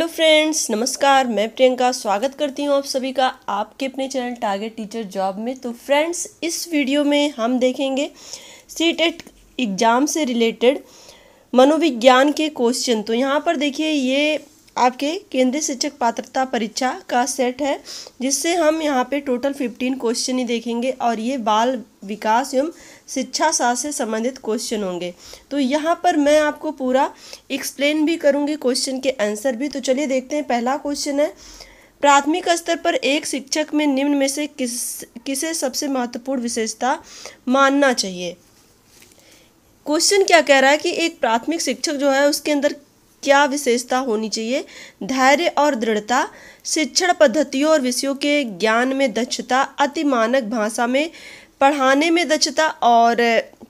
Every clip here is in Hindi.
हेलो फ्रेंड्स, नमस्कार। मैं प्रियंका स्वागत करती हूँ आप सभी का आपके अपने चैनल टारगेट टीचर जॉब में। तो फ्रेंड्स, इस वीडियो में हम देखेंगे सीटेट एग्ज़ाम से रिलेटेड मनोविज्ञान के क्वेश्चन। तो यहाँ पर देखिए, ये आपके केंद्रीय शिक्षक पात्रता परीक्षा का सेट है, जिससे हम यहाँ पे टोटल 15 क्वेश्चन ही देखेंगे और ये बाल विकास एवं शिक्षा शास्त्र से संबंधित क्वेश्चन होंगे। तो यहाँ पर मैं आपको पूरा एक्सप्लेन भी करूँगी, क्वेश्चन के आंसर भी। तो चलिए देखते हैं। पहला क्वेश्चन है, प्राथमिक स्तर पर एक शिक्षक में निम्न में से किसे सबसे महत्वपूर्ण विशेषता मानना चाहिए। क्वेश्चन क्या कह रहा है कि एक प्राथमिक शिक्षक जो है उसके अंदर क्या विशेषता होनी चाहिए। धैर्य और दृढ़ता, शिक्षण पद्धतियों और विषयों के ज्ञान में दक्षता, अति मानक भाषा में पढ़ाने में दक्षता और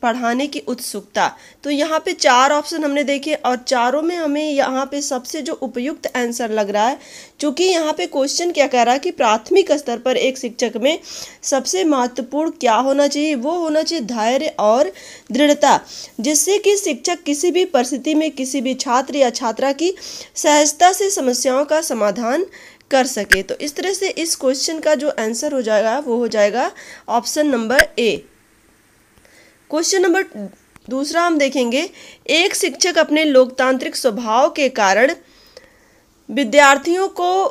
पढ़ाने की उत्सुकता। तो यहाँ पे 4 ऑप्शन हमने देखे और चारों में हमें यहाँ पे सबसे जो उपयुक्त आंसर लग रहा है, क्योंकि यहाँ पे क्वेश्चन क्या कह रहा है कि प्राथमिक स्तर पर एक शिक्षक में सबसे महत्वपूर्ण क्या होना चाहिए। वो होना चाहिए धैर्य और दृढ़ता, जिससे कि शिक्षक किसी भी परिस्थिति में किसी भी छात्र या छात्रा की सहजता से समस्याओं का समाधान कर सके। तो इस तरह से इस क्वेश्चन का जो आंसर हो जाएगा वो हो जाएगा option number A. Question number दूसरा हम देखेंगे, एक शिक्षक अपने लोकतांत्रिक स्वभाव के कारण विद्यार्थियों को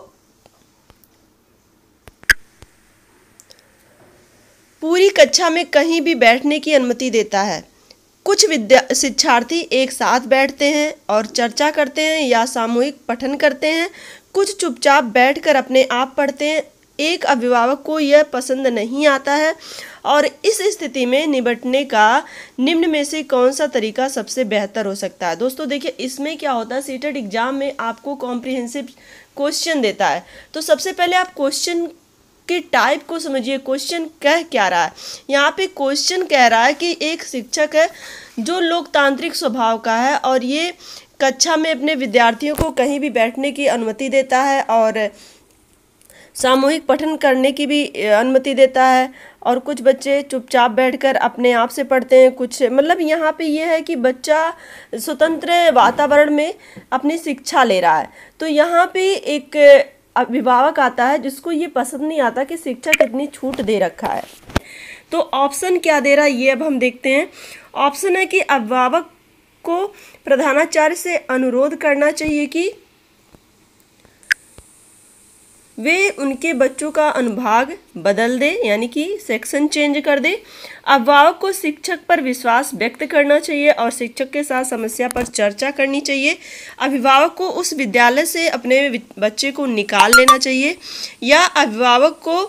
पूरी कक्षा में कहीं भी बैठने की अनुमति देता है। कुछ शिक्षार्थी एक साथ बैठते हैं और चर्चा करते हैं या सामूहिक पठन करते हैं, कुछ चुपचाप बैठकर अपने आप पढ़ते हैं। एक अभिभावक को यह पसंद नहीं आता है और इस स्थिति में निपटने का निम्न में से कौन सा तरीका सबसे बेहतर हो सकता है। दोस्तों देखिए, इसमें क्या होता है, सीटेट एग्जाम में आपको कॉम्प्रिहेंसिव क्वेश्चन देता है। तो सबसे पहले आप क्वेश्चन के टाइप को समझिए, क्वेश्चन कह क्या रहा है। यहाँ पे क्वेश्चन कह रहा है कि एक शिक्षक है जो लोकतांत्रिक स्वभाव का है और ये कक्षा में अपने विद्यार्थियों को कहीं भी बैठने की अनुमति देता है और सामूहिक पठन करने की भी अनुमति देता है, और कुछ बच्चे चुपचाप बैठकर अपने आप से पढ़ते हैं। कुछ मतलब यहाँ पे ये है कि बच्चा स्वतंत्र वातावरण में अपनी शिक्षा ले रहा है। तो यहाँ पे एक अभिभावक आता है जिसको ये पसंद नहीं आता कि शिक्षक इतनी छूट दे रखा है। तो ऑप्शन क्या दे रहा है ये अब हम देखते हैं। ऑप्शन है कि अभिभावक को प्रधानाचार्य से अनुरोध करना चाहिए कि वे उनके बच्चों का अनुभाग बदल दे, यानी कि सेक्शन चेंज कर दे। अभिभावक को शिक्षक पर विश्वास व्यक्त करना चाहिए और शिक्षक के साथ समस्या पर चर्चा करनी चाहिए। अभिभावक को उस विद्यालय से अपने बच्चे को निकाल लेना चाहिए, या अभिभावक को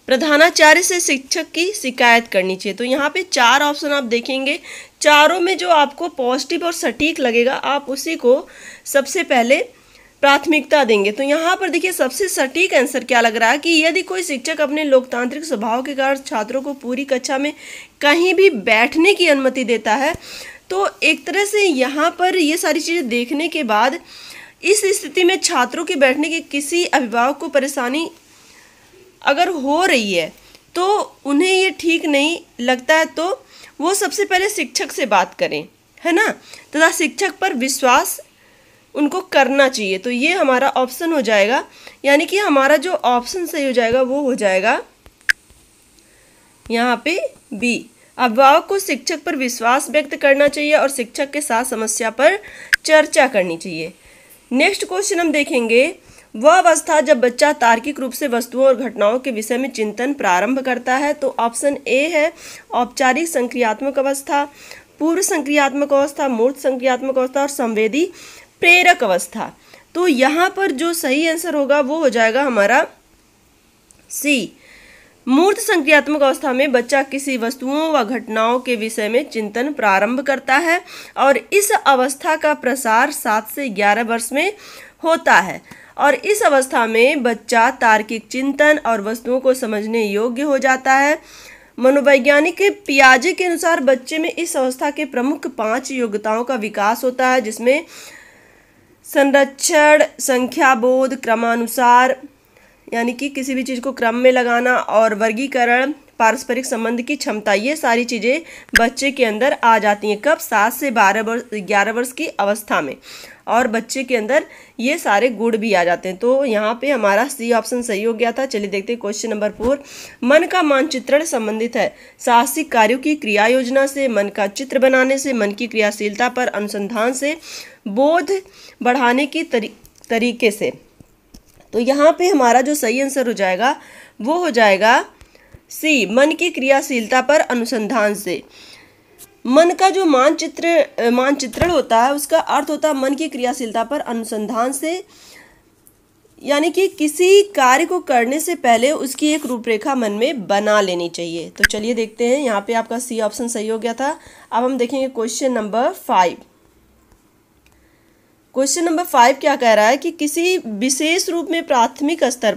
प्रधानाचार्य से शिक्षक की शिकायत करनी चाहिए। तो यहाँ पे 4 ऑप्शन आप देखेंगे, चारों में जो आपको पॉजिटिव और सटीक लगेगा आप उसी को सबसे पहले प्राथमिकता देंगे। तो यहाँ पर देखिए, सबसे सटीक आंसर क्या लग रहा है कि यदि कोई शिक्षक अपने लोकतांत्रिक स्वभाव के कारण छात्रों को पूरी कक्षा में कहीं भी बैठने की अनुमति देता है, तो एक तरह से यहाँ पर ये सारी चीज़ें देखने के बाद इस स्थिति में छात्रों के बैठने की किसी अभिभावक को परेशानी अगर हो रही है तो उन्हें ये ठीक नहीं लगता है, तो वो सबसे पहले शिक्षक से बात करें, है ना, तथा शिक्षक पर विश्वास उनको करना चाहिए। तो ये हमारा ऑप्शन हो जाएगा, यानी कि हमारा जो ऑप्शन सही हो जाएगा वो हो जाएगा यहाँ पे बी। अभिभावक को शिक्षक पर विश्वास व्यक्त करना चाहिए और शिक्षक के साथ समस्या पर चर्चा करनी चाहिए। नेक्स्ट क्वेश्चन हम देखेंगे, वह अवस्था जब बच्चा तार्किक रूप से वस्तुओं और घटनाओं के विषय में चिंतन प्रारंभ करता है। तो ऑप्शन ए है औपचारिक संक्रियात्मक अवस्था, पूर्व संक्रियात्मक अवस्था, मूर्त संक्रियात्मक अवस्था और संवेदी प्रेरक अवस्था। तो यहाँ पर जो सही आंसर होगा वो हो जाएगा हमारा सी। मूर्त संक्रियात्मक अवस्था में बच्चा किसी वस्तुओं व घटनाओं के विषय में चिंतन प्रारंभ करता है और इस अवस्था का प्रसार 7 से 11 वर्ष में होता है, और इस अवस्था में बच्चा तार्किक चिंतन और वस्तुओं को समझने योग्य हो जाता है। मनोवैज्ञानिक पियाजे के अनुसार बच्चे में इस अवस्था के प्रमुख 5 योग्यताओं का विकास होता है, जिसमें संरक्षण, संख्याबोध, क्रमानुसार यानी कि किसी भी चीज़ को क्रम में लगाना, और वर्गीकरण, पारस्परिक संबंध की क्षमता, ये सारी चीज़ें बच्चे के अंदर आ जाती हैं। कब? 7 से 11 वर्ष की अवस्था में। और बच्चे के अंदर ये सारे गुण भी आ जाते हैं। तो यहाँ पे हमारा सी ऑप्शन सही हो गया था। चलिए देखते हैं क्वेश्चन नंबर 4। मन का मानचित्रण संबंधित है साहसिक कार्यों की क्रिया योजना से, मन का चित्र बनाने से, मन की क्रियाशीलता पर अनुसंधान से, बोध बढ़ाने की तरीके से। तो यहाँ पे हमारा जो सही आंसर हो जाएगा वो हो जाएगा सी, मन की क्रियाशीलता पर अनुसंधान से। मन का जो मानचित्रण होता है उसका अर्थ होता है मन की क्रियाशीलता पर अनुसंधान से, यानी कि किसी कार्य को करने से पहले उसकी एक रूपरेखा मन में बना लेनी चाहिए। तो चलिए देखते हैं, यहाँ पे आपका सी ऑप्शन सही हो गया था। अब हम देखेंगे क्वेश्चन नंबर 5। क्वेश्चन नंबर 5 क्या कह रहा है कि किसी विशेष रूप में प्राथमिक स्तर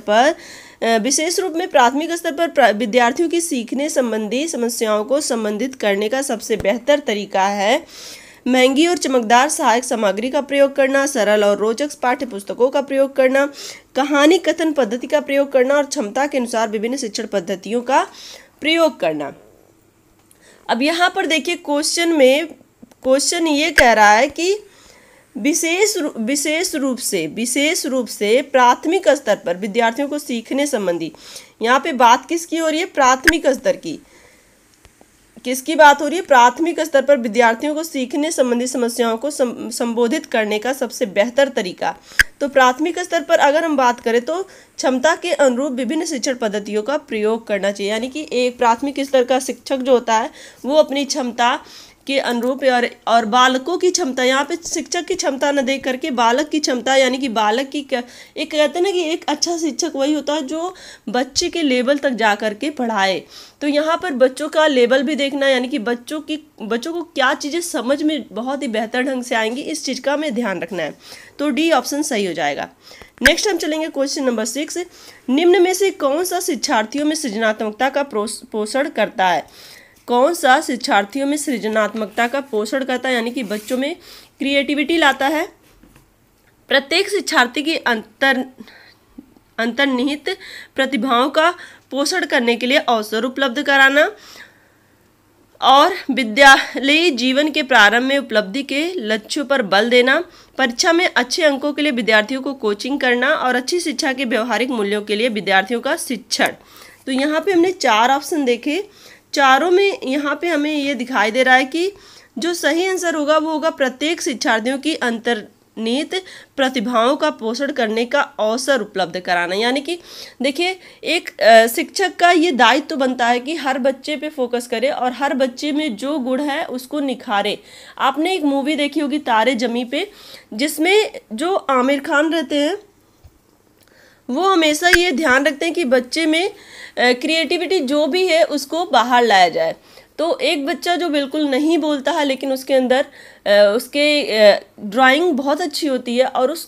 पर विद्यार्थियों की सीखने संबंधी समस्याओं को संबंधित करने का सबसे बेहतर तरीका है महंगी और चमकदार सहायक सामग्री का प्रयोग करना, सरल और रोचक पाठ्य पुस्तकों का प्रयोग करना, कहानी कथन पद्धति का प्रयोग करना और क्षमता के अनुसार विभिन्न शिक्षण पद्धतियों का प्रयोग करना। अब यहाँ पर देखिए क्वेश्चन ये कह रहा है कि विशेष रूप से प्राथमिक स्तर पर विद्यार्थियों को सीखने संबंधी, यहाँ पे बात किसकी हो रही है? प्राथमिक स्तर की। किसकी बात हो रही है? प्राथमिक स्तर पर विद्यार्थियों को सीखने संबंधी समस्याओं को संबोधित करने का सबसे बेहतर तरीका। तो प्राथमिक स्तर पर अगर हम बात करें तो क्षमता के अनुरूप विभिन्न शिक्षण पद्धतियों का प्रयोग करना चाहिए, यानी कि एक प्राथमिक स्तर का शिक्षक जो होता है वो अपनी क्षमता के अनुरूप और बालकों की क्षमता, यहाँ पे शिक्षक की क्षमता न देख करके बालक की क्षमता, यानी कि बालक की एक कहते हैं ना कि एक अच्छा शिक्षक वही होता है जो बच्चे के लेवल तक जा करके पढ़ाए। तो यहाँ पर बच्चों का लेवल भी देखना, यानी कि बच्चों को क्या चीज़ें समझ में बहुत ही बेहतर ढंग से आएंगी, इस चीज़ का हमें ध्यान रखना है। तो डी ऑप्शन सही हो जाएगा। नेक्स्ट हम चलेंगे क्वेश्चन नंबर 6। निम्न में से कौन सा शिक्षार्थियों में सृजनात्मकता का पोषण करता है? कौन सा शिक्षार्थियों में सृजनात्मकता का पोषण करता है, यानी कि बच्चों में क्रिएटिविटी लाता है? प्रत्येक शिक्षार्थी की अंतर्निहित प्रतिभाओं का पोषण करने के लिए अवसर उपलब्ध कराना और विद्यालयी जीवन के प्रारंभ में उपलब्धि के लक्ष्यों पर बल देना, परीक्षा में अच्छे अंकों के लिए विद्यार्थियों को कोचिंग करना और अच्छी शिक्षा के व्यवहारिक मूल्यों के लिए विद्यार्थियों का शिक्षण। तो यहाँ पे हमने 4 ऑप्शन देखे, चारों में यहाँ पे हमें ये दिखाई दे रहा है कि जो सही आंसर होगा वो होगा प्रत्येक शिक्षार्थियों की अंतर्निहित प्रतिभाओं का पोषण करने का अवसर उपलब्ध कराना। यानी कि देखिए एक शिक्षक का ये दायित्व तो बनता है कि हर बच्चे पे फोकस करे और हर बच्चे में जो गुण है उसको निखारे। आपने एक मूवी देखी होगी तारे ज़मीं पे, जिसमें जो आमिर खान रहते हैं वो हमेशा ये ध्यान रखते हैं कि बच्चे में क्रिएटिविटी जो भी है उसको बाहर लाया जाए। तो एक बच्चा जो बिल्कुल नहीं बोलता है लेकिन उसके अंदर उसके ड्राइंग बहुत अच्छी होती है और उस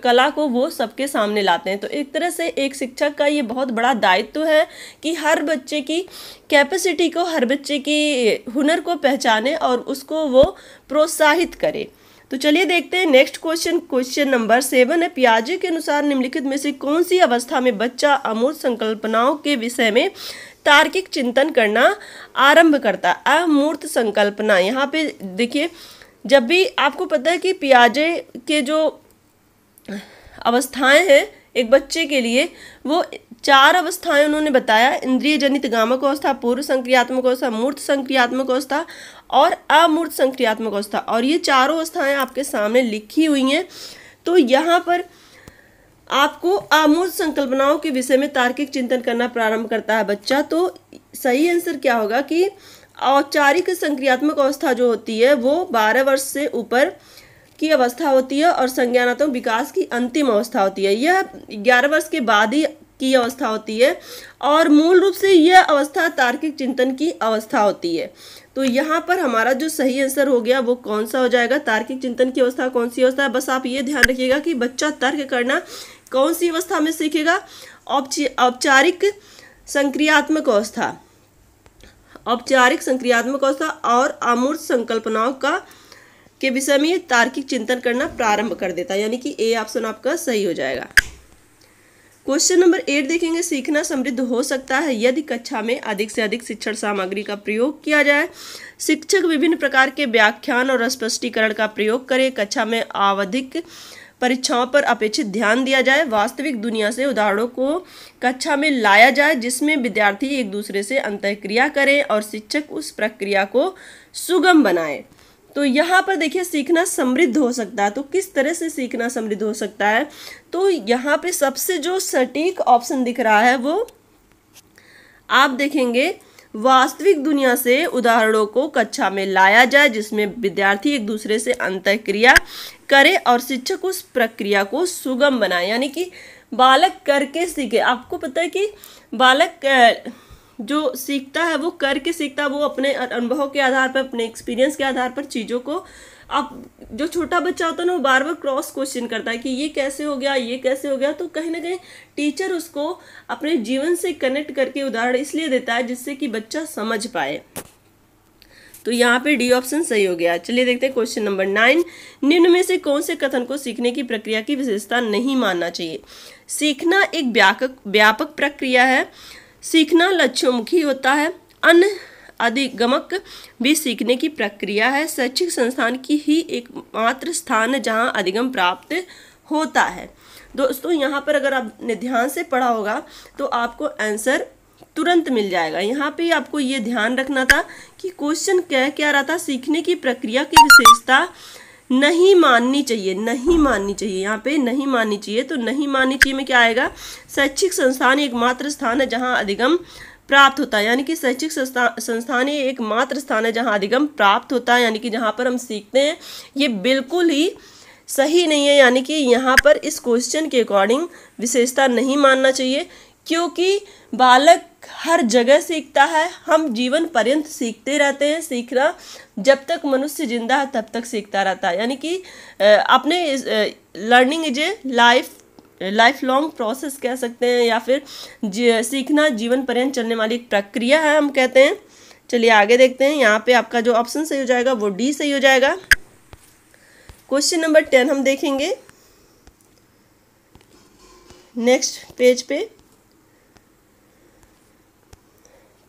कला को वो सबके सामने लाते हैं। तो एक तरह से एक शिक्षक का ये बहुत बड़ा दायित्व है कि हर बच्चे की कैपेसिटी को, हर बच्चे की हुनर को पहचाने और उसको वो प्रोत्साहित करे। तो चलिए देखते हैं नेक्स्ट क्वेश्चन नंबर 7 है। पियाजे के अनुसार निम्नलिखित में से कौन सी अवस्था में बच्चा अमूर्त संकल्पनाओं के विषय में तार्किक चिंतन करना आरंभ करता है? अमूर्त संकल्पना, यहाँ पे देखिए जब भी आपको पता है कि पियाजे के जो अवस्थाएं हैं एक बच्चे के लिए, वो 4 अवस्थाएं उन्होंने बताया, इंद्रिय जनित गामक अवस्था, पूर्व संक्रियात्मक अवस्था, मूर्त संक्रियात्मक अवस्था और अमूर्त संक्रियात्मक अवस्था। और ये चारों अवस्थाएं आपके सामने लिखी हुई हैं। तो यहाँ पर आपको अमूर्त संकल्पनाओं के विषय में तार्किक चिंतन करना प्रारंभ करता है बच्चा। तो सही आंसर क्या होगा कि औपचारिक संक्रियात्मक अवस्था जो होती है वो 12 वर्ष से ऊपर की अवस्था होती है और संज्ञानात्मक विकास की अंतिम अवस्था होती है। यह 11 वर्ष के बाद ही की अवस्था होती है और मूल रूप से यह अवस्था तार्किक चिंतन की अवस्था होती है। तो यहाँ पर हमारा जो सही आंसर हो गया वो कौन सा हो जाएगा? तार्किक चिंतन की अवस्था कौन सी अवस्था है? बस आप ये ध्यान रखिएगा कि बच्चा तर्क करना कौन सी अवस्था में सीखेगा? औपचारिक संक्रियात्मक अवस्था, औपचारिक संक्रियात्मक अवस्था और अमूर्त संकल्पनाओं के विषय में तार्किक चिंतन करना प्रारंभ कर देता है, यानी कि ए ऑप्शन आपका सही हो जाएगा। क्वेश्चन नंबर 8 देखेंगे, सीखना समृद्ध हो सकता है यदि कक्षा में अधिक से अधिक शिक्षण सामग्री का प्रयोग किया जाए। शिक्षक विभिन्न प्रकार के व्याख्यान और स्पष्टीकरण का प्रयोग करें। कक्षा में आवधिक परीक्षाओं पर अपेक्षित ध्यान दिया जाए। वास्तविक दुनिया से उदाहरणों को कक्षा में लाया जाए जिसमें विद्यार्थी एक दूसरे से अंतःक्रिया करें और शिक्षक उस प्रक्रिया को सुगम बनाए। तो यहाँ पर देखिए सीखना समृद्ध हो सकता है। तो किस तरह से सीखना समृद्ध हो सकता है, तो यहाँ पे सबसे जो सटीक ऑप्शन दिख रहा है वो आप देखेंगे, वास्तविक दुनिया से उदाहरणों को कक्षा में लाया जाए जिसमें विद्यार्थी एक दूसरे से अंतःक्रिया करे और शिक्षक उस प्रक्रिया को सुगम बनाए। यानी कि बालक करके सीखे। आपको पता है कि बालक जो सीखता है वो करके सीखता है, वो अपने अनुभव के आधार पर, अपने एक्सपीरियंस के आधार पर चीज़ों को, अब जो छोटा बच्चा होता है ना वो बार बार क्रॉस क्वेश्चन करता है कि ये कैसे हो गया, ये कैसे हो गया। तो कहीं ना कहीं टीचर उसको अपने जीवन से कनेक्ट करके उदाहरण इसलिए देता है जिससे कि बच्चा समझ पाए। तो यहाँ पे डी ऑप्शन सही हो गया। चलिए देखते हैं क्वेश्चन नंबर 9, निम्न में से कौन से कथन को सीखने की प्रक्रिया की विशेषता नहीं मानना चाहिए। सीखना एक व्यापक प्रक्रिया है। सीखना लक्ष्योन्मुखी होता है। अधिगमक भी सीखने की प्रक्रिया है। शैक्षिक संस्थान की ही एकमात्र स्थान है जहाँ अधिगम प्राप्त होता है। दोस्तों यहाँ पर अगर आपने ध्यान से पढ़ा होगा तो आपको आंसर तुरंत मिल जाएगा। यहाँ पे आपको ये ध्यान रखना था कि क्वेश्चन क्या रहा था, सीखने की प्रक्रिया की विशेषता नहीं माननी चाहिए, नहीं माननी चाहिए। यहाँ पे नहीं माननी चाहिए, तो नहीं माननी चाहिए में क्या आएगा, शैक्षिक संस्थान एकमात्र स्थान है जहाँ अधिगम प्राप्त होता है। यानी कि शैक्षिक संस्थान ही एकमात्र स्थान है जहाँ अधिगम प्राप्त होता है, यानी कि जहाँ पर हम सीखते हैं। ये बिल्कुल ही सही नहीं है। यानी कि यहाँ पर इस क्वेश्चन के अकॉर्डिंग विशेषता नहीं मानना चाहिए, क्योंकि बालक हर जगह सीखता है। हम जीवन पर्यंत सीखते रहते हैं। सीखना जब तक मनुष्य जिंदा है तब तक सीखता रहता है। यानी कि अपने learning is a life long process कह सकते हैं, या फिर सीखना जीवन पर्यंत चलने वाली एक प्रक्रिया है हम कहते हैं। चलिए आगे देखते हैं। यहाँ पे आपका जो ऑप्शन सही हो जाएगा वो डी सही हो जाएगा। क्वेश्चन नंबर 10 हम देखेंगे नेक्स्ट पेज पे।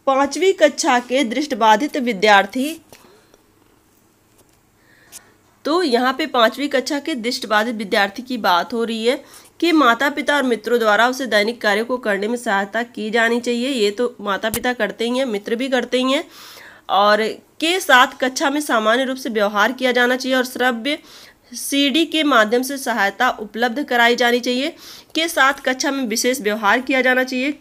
5वीं कक्षा के दृष्टिबाधित विद्यार्थी, तो यहाँ पे 5वीं कक्षा के दृष्टिबाधित विद्यार्थी की बात हो रही है कि माता पिता और मित्रों द्वारा उसे दैनिक कार्यों को करने में सहायता की जानी चाहिए। ये तो माता पिता करते ही हैं, मित्र भी करते ही हैं। और के साथ कक्षा में सामान्य रूप से व्यवहार किया जाना चाहिए और श्रव्य सीडी के माध्यम से सहायता उपलब्ध कराई जानी चाहिए। के साथ कक्षा में विशेष व्यवहार किया जाना चाहिए।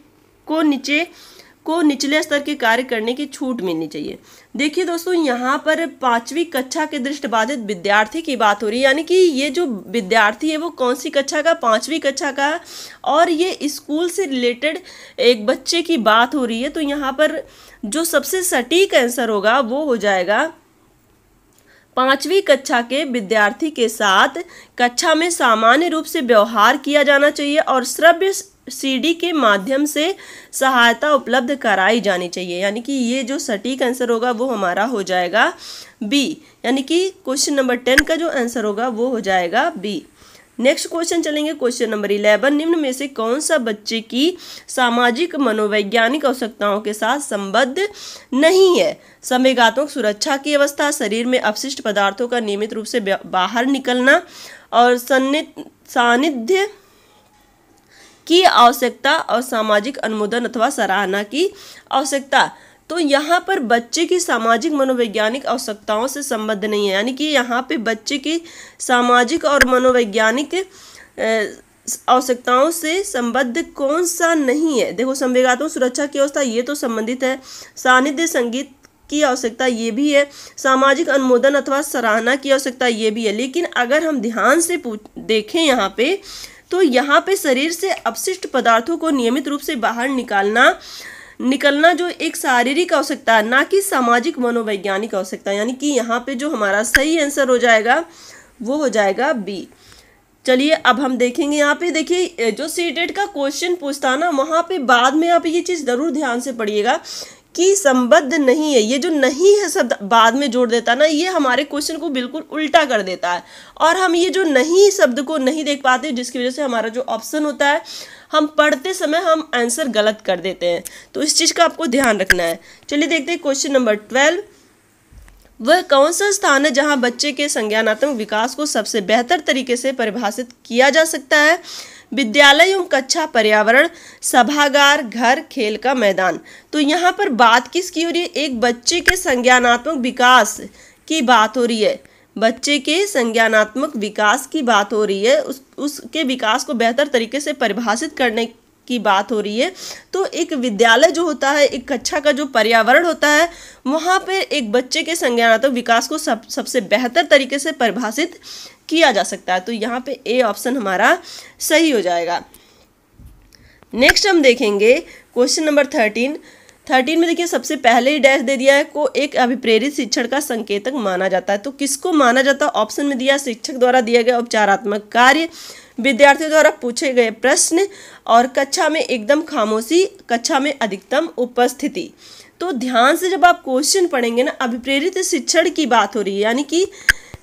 को निचले स्तर के कार्य करने की छूट मिलनी चाहिए। देखिए दोस्तों यहाँ पर 5वीं कक्षा के दृष्टिबाधित विद्यार्थी की बात हो रही है। यानी कि ये जो विद्यार्थी है वो कौन सी कक्षा का, 5वीं कक्षा का, और ये स्कूल से रिलेटेड एक बच्चे की बात हो रही है। तो यहाँ पर जो सबसे सटीक आंसर होगा वो हो जाएगा 5वीं कक्षा के विद्यार्थी के साथ कक्षा में सामान्य रूप से व्यवहार किया जाना चाहिए और श्रव्य सीडी के माध्यम से सहायता उपलब्ध कराई जानी चाहिए। यानी कि ये जो सटीक आंसर होगा वो हमारा हो जाएगा बी। यानी कि क्वेश्चन नंबर 10 का जो आंसर होगा वो हो जाएगा बी। नेक्स्ट क्वेश्चन चलेंगे क्वेश्चन नंबर 11, निम्न में से कौन सा बच्चे की सामाजिक मनोवैज्ञानिक आवश्यकताओं के साथ संबद्ध नहीं है। संवेगात्मक सुरक्षा की अवस्था, शरीर में अपशिष्ट पदार्थों का नियमित रूप से बाहर निकलना और सानिध्य की आवश्यकता और सामाजिक अनुमोदन अथवा सराहना की आवश्यकता। तो यहाँ पर बच्चे की सामाजिक मनोवैज्ञानिक आवश्यकताओं से संबद्ध नहीं है। यानी कि यहाँ पे बच्चे की सामाजिक और मनोवैज्ञानिक आवश्यकताओं से संबद्ध कौन सा नहीं है। देखो संवेगात्मक सुरक्षा की अवस्था ये तो संबंधित है, सानिध्य संगीत की आवश्यकता ये भी है, सामाजिक अनुमोदन अथवा सराहना की आवश्यकता ये भी है। लेकिन अगर हम ध्यान से देखें यहाँ पे, तो यहाँ पे शरीर से अपशिष्ट पदार्थों को नियमित रूप से बाहर निकलना जो एक शारीरिक आवश्यकता है, ना कि सामाजिक मनोवैज्ञानिक आवश्यकता। यानी कि यहाँ पे जो हमारा सही आंसर हो जाएगा वो हो जाएगा बी। चलिए अब हम देखेंगे यहाँ पे। देखिए जो सीटेट का क्वेश्चन पूछता है ना, वहाँ पे बाद में आप ये चीज़ ज़रूर ध्यान से पढ़िएगा कि संबद्ध नहीं है, ये जो नहीं है शब्द बाद में जोड़ देता है ना, ये हमारे क्वेश्चन को बिल्कुल उल्टा कर देता है और हम ये जो नहीं शब्द को नहीं देख पाते, जिसकी वजह से हमारा जो ऑप्शन होता है हम पढ़ते समय हम आंसर गलत कर देते हैं। तो इस चीज़ का आपको ध्यान रखना है। चलिए देखते हैं क्वेश्चन नंबर 12। वह कौन सा स्थान है जहां बच्चे के संज्ञानात्मक विकास को सबसे बेहतर तरीके से परिभाषित किया जा सकता है? विद्यालय एवं कक्षा, पर्यावरण, सभागार, घर, खेल का मैदान। तो यहाँ पर बात किसकी हो रही है? एक बच्चे के संज्ञानात्मक विकास की बात हो रही है। बच्चे के संज्ञानात्मक विकास की बात हो रही है, उसके विकास को बेहतर तरीके से परिभाषित करने की बात हो रही है। तो एक विद्यालय जो होता है, एक कक्षा का जो पर्यावरण होता है, वहाँ पे एक बच्चे के संज्ञानात्मक विकास को सबसे बेहतर तरीके से परिभाषित किया जा सकता है। तो यहाँ पे ए ऑप्शन हमारा सही हो जाएगा। नेक्स्ट हम देखेंगे क्वेश्चन नंबर 13 में देखिए सबसे पहले ही डैश दे दिया है, को एक अभिप्रेरित शिक्षण का संकेतक माना जाता है। तो किसको माना जाता है? ऑप्शन में दिया शिक्षक द्वारा दिया गया उपचारात्मक कार्य, विद्यार्थियों द्वारा पूछे गए प्रश्न और कक्षा में एकदम खामोशी, कक्षा में अधिकतम उपस्थिति। तो ध्यान से जब आप क्वेश्चन पढ़ेंगे ना, अभिप्रेरित शिक्षण की बात हो रही है, यानी कि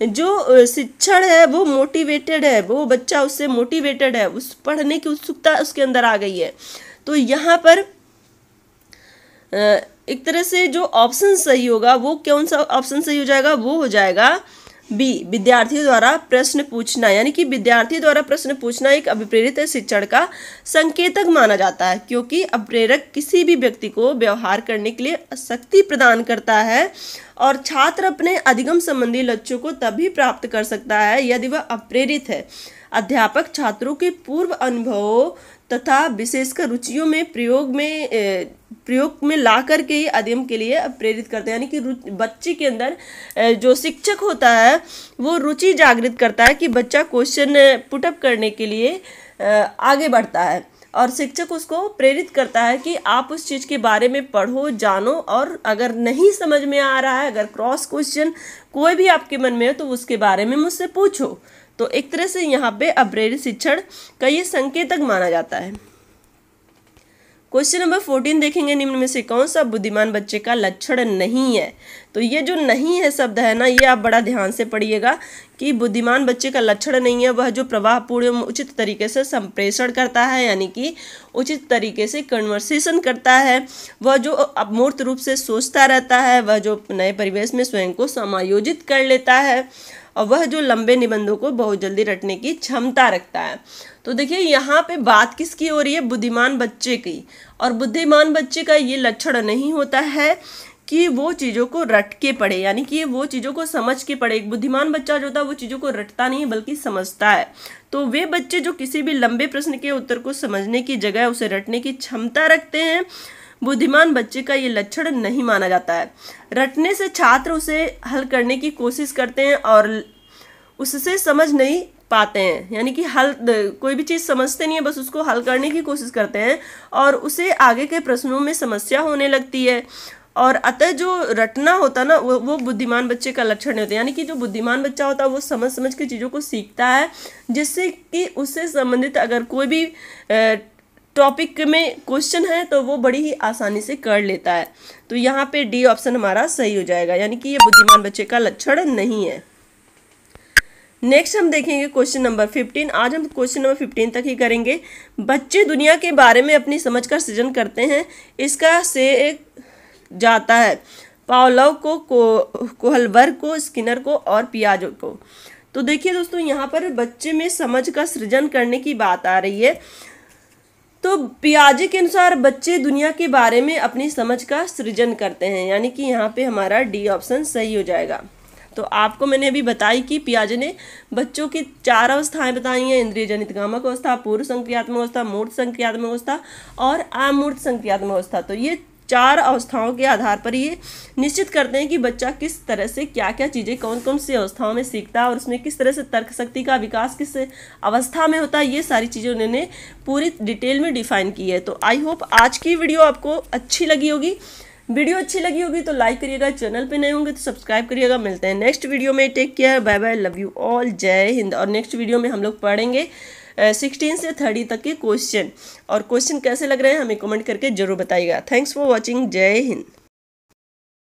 जो शिक्षण है वो मोटिवेटेड है, वो बच्चा उससे मोटिवेटेड है, उस पढ़ने की उत्सुकता उसके अंदर आ गई है। तो यहाँ पर एक तरह से जो ऑप्शन सही होगा वो कौन सा ऑप्शन सही हो जाएगा? वो हो जाएगा बी, विद्यार्थियों द्वारा प्रश्न पूछना। यानी कि विद्यार्थी द्वारा प्रश्न पूछना एक अभिप्रेरित शिक्षण का संकेतक माना जाता है, क्योंकि अप्रेरक किसी भी व्यक्ति को व्यवहार करने के लिए शक्ति प्रदान करता है और छात्र अपने अधिगम संबंधी लक्ष्यों को तभी प्राप्त कर सकता है यदि वह अप्रेरित है। अध्यापक छात्रों के पूर्व अनुभवों तथा विशेषकर रुचियों में प्रयोग में ला करके ही अध्ययन के लिए प्रेरित करते हैं। यानी कि बच्चे के अंदर जो शिक्षक होता है वो रुचि जागृत करता है कि बच्चा क्वेश्चन पुटअप करने के लिए आगे बढ़ता है और शिक्षक उसको प्रेरित करता है कि आप उस चीज़ के बारे में पढ़ो, जानो, और अगर नहीं समझ में आ रहा है, अगर क्रॉस क्वेश्चन कोई भी आपके मन में है तो उसके बारे में मुझसे पूछो। तो एक तरह से यहाँ पे अप्रेरित शिक्षण का ये संकेतक माना जाता है। क्वेश्चन नंबर 14 देखेंगे, निम्न में से कौन सा बुद्धिमान बच्चे का लक्षण नहीं है? तो ये जो नहीं है शब्द है ना, ये आप बड़ा ध्यान से पढ़िएगा कि बुद्धिमान बच्चे का लक्षण नहीं है वह जो प्रवाहपूर्ण एवं उचित तरीके से संप्रेषण करता है, यानी कि उचित तरीके से कन्वर्सेशन करता है, वह जो अमूर्त रूप से सोचता रहता है, वह जो नए परिवेश में स्वयं को समायोजित कर लेता है, और वह जो लंबे निबंधों को बहुत जल्दी रटने की क्षमता रखता है। तो देखिए यहाँ पे बात किसकी हो रही है? बुद्धिमान बच्चे की। और बुद्धिमान बच्चे का ये लक्षण नहीं होता है कि वो चीज़ों को रट के पढ़े, यानी कि वो चीज़ों को समझ के पढ़े। एक बुद्धिमान बच्चा जो होता है वो चीज़ों को रटता नहीं बल्कि समझता है। तो वे बच्चे जो किसी भी लंबे प्रश्न के उत्तर को समझने की जगह उसे रटने की क्षमता रखते हैं, बुद्धिमान बच्चे का ये लक्षण नहीं माना जाता है। रटने से छात्र उसे हल करने की कोशिश करते हैं और उससे समझ नहीं पाते हैं, यानी कि कोई भी चीज़ समझते नहीं है, बस उसको हल करने की कोशिश करते हैं और उसे आगे के प्रश्नों में समस्या होने लगती है। और अतः जो रटना होता ना वो बुद्धिमान बच्चे का लक्षण नहीं होता। यानी कि जो बुद्धिमान बच्चा होता है वो समझ समझ के चीज़ों को सीखता है, जिससे कि उससे संबंधित अगर कोई भी टॉपिक में क्वेश्चन है तो वो बड़ी ही आसानी से कर लेता है। तो यहाँ पे डी ऑप्शन हमारा सही हो जाएगा, यानी कि ये बुद्धिमान बच्चे का लक्षण नहीं है। नेक्स्ट हम देखेंगे क्वेश्चन नंबर 15। आज हम क्वेश्चन नंबर 15 तक ही करेंगे। बच्चे दुनिया के बारे में अपनी समझ का सृजन करते हैं, इसका श्रेय जाता है पावलोव को, कोहलबर्ग को, स्किनर को और पियाजे को। तो देखिए दोस्तों, यहाँ पर बच्चे में समझ का सृजन करने की बात आ रही है। तो पियाजे के अनुसार बच्चे दुनिया के बारे में अपनी समझ का सृजन करते हैं, यानी कि यहाँ पे हमारा डी ऑप्शन सही हो जाएगा। तो आपको मैंने अभी बताई कि पियाजे ने बच्चों की 4 अवस्थाएं बताई हैं: इंद्रिय जनित कामक अवस्था, पूर्व संक्रियात्मक अवस्था, मूर्त संक्रियात्मक अवस्था और अमूर्त संक्रियात्मक अवस्था। तो ये 4 अवस्थाओं के आधार पर ये निश्चित करते हैं कि बच्चा किस तरह से क्या क्या चीज़ें कौन कौन सी अवस्थाओं में सीखता है और उसमें किस तरह से तर्क शक्ति का विकास किस अवस्था में होता है। ये सारी चीज़ें उन्होंने पूरी डिटेल में डिफाइन की है। तो आई होप आज की वीडियो आपको अच्छी लगी होगी। वीडियो अच्छी लगी होगी तो लाइक करिएगा, चैनल पे नए होंगे तो सब्सक्राइब करिएगा। मिलते हैं नेक्स्ट वीडियो में। Take care, bye bye, love you all, जय हिंद। और नेक्स्ट वीडियो में हम लोग पढ़ेंगे 16 से 30 तक के क्वेश्चन, और क्वेश्चन कैसे लग रहे हैं हमें कमेंट करके जरूर बताइएगा। थैंक्स फॉर वॉचिंग, जय हिंद।